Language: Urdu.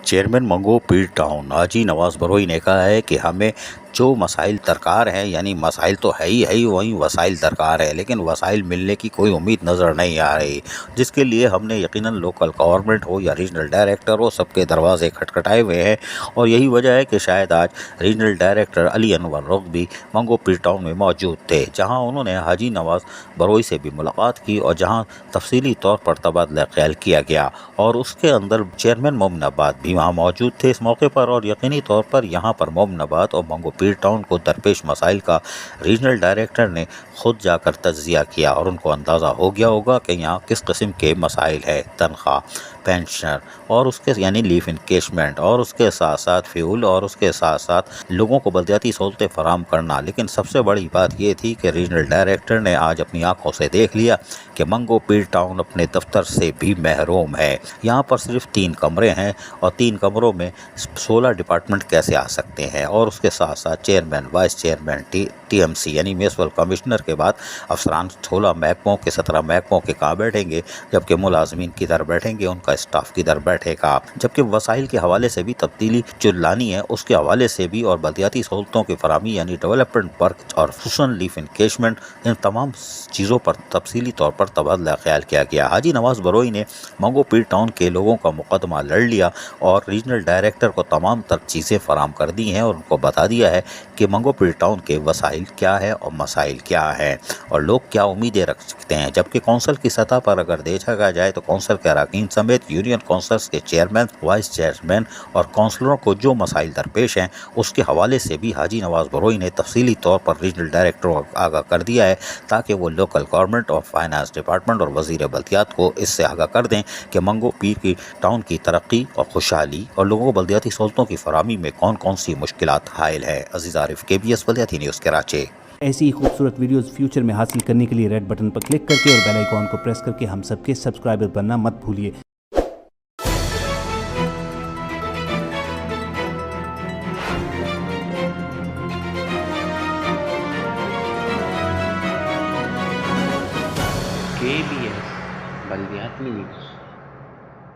چیئرمین منگو پیر ٹاؤن حاجی نواز بروئی نے کہا ہے کہ ہمیں جو مسائل درکار ہیں، یعنی مسائل تو ہے ہی وہیں وسائل درکار ہے، لیکن وسائل ملنے کی کوئی امید نظر نہیں آ رہی، جس کے لیے ہم نے یقیناً لوکل گورنمنٹ ہو یا ریجنل ڈائریکٹر ہو، سب کے دروازے کھٹکھٹائے ہوئے ہیں، اور یہی وجہ ہے کہ شاید آج ریجنل ڈائریکٹر علی انور رخ بھی منگو پیر ٹاؤن میں موجود تھے، جہاں انہوں نے حاجی نواز بروئی سے بھی ملاقات کی اور جہاں تفصیلی طور پر تبادلہ خیال کیا گیا، اور اس کے اندر چیئرمین مومن آباد بھی وہاں موجود تھے اس موقع پر، اور یقینی طور پر یہاں پر مومن آباد اور منگو پیر ٹاؤن کو درپیش مسائل کا ریجنل ڈائریکٹر نے خود جا کر تجزیہ کیا، اور ان کو اندازہ ہو گیا ہوگا کہ یہاں کس قسم کے مسائل ہے، تنخواہ، پینشن، اور اس کے یعنی لیف انکیشمنٹ، اور اس کے ساتھ ساتھ فیول، اور اس کے ساتھ ساتھ لوگوں کو بلدیاتی سہولتیں فراہم کرنا۔ لیکن سب سے بڑی بات یہ تھی کہ ریجنل ڈائریکٹر نے آج اپنی آنکھوں سے دیکھ لیا کہ منگو پیر ٹاؤن اپنے دفتر سے بھی محروم ہے، یہاں پر صرف 3 کمرے ہیں، اور 3 کمروں میں 16 ڈپارٹمنٹ کیسے آ سکتے ہیں، اور اس کے ساتھ ساتھ chairman, vice chairman, T M C یعنی میونسپل کمشنر کے بعد افسران 16 محکموں کے 17 محکموں کے کہاں بیٹھیں گے، جبکہ ملازمین کدھر بیٹھیں گے، ان کا اسٹاف کدھر بیٹھے گا، جبکہ وسائل کے حوالے سے بھی تبدیلی جو لانی ہے اس کے حوالے سے بھی، اور بلدیاتی سہولتوں کی فراہمی یعنی ڈیولپمنٹ ورک اور خصوصاً لیف انکیشمنٹ، ان تمام چیزوں پر تفصیلی طور پر تبادلہ خیال کیا گیا۔ حاجی نواز بروئی نے منگو پیر ٹاؤن کے لوگوں کا مقدمہ لڑ لیا اور ریجنل ڈائریکٹر کو تمام تر چیزیں فراہم کر دی ہیں، اور ان کو بتا دیا ہے کہ منگو پیر ٹاؤن کے وسائل کیا ہے اور مسائل کیا ہیں، اور لوگ کیا امیدیں رکھ سکتے ہیں، جبکہ کونسل کی سطح پر اگر دیکھا جائے تو کونسل کے اراکین سمیت یونین کونسلز کے چیئرمین، وائس چیئرمین اور کونسلروں کو جو مسائل درپیش ہیں اس کے حوالے سے بھی حاجی نواز بروئی نے تفصیلی طور پر ریجنل ڈائریکٹر کو آگاہ کر دیا ہے، تاکہ وہ لوکل گورنمنٹ اور فائنانس ڈپارٹمنٹ اور وزیر بلدیات کو اس سے آگاہ کر دیں کہ منگو پیر کی ٹاؤن کی ترقی اور خوشحالی اور لوگوں کو بلدیاتی سہولتوں کی فراہمی میں کون کون سی مشکلات حائل ہے۔ عزیز عارف، KBS بلدیاتی نیوز کراچی۔ ایسی ہی خوبصورت ویڈیوز فیوچر میں حاصل کرنے کے لیے ریڈ بٹن پر کلک کر کے اور بیل آئیکن کو پریس کر کے ہم سب کے سبسکرائبر بننا مت بھولیے۔ KBS بلدیاتی نیوز۔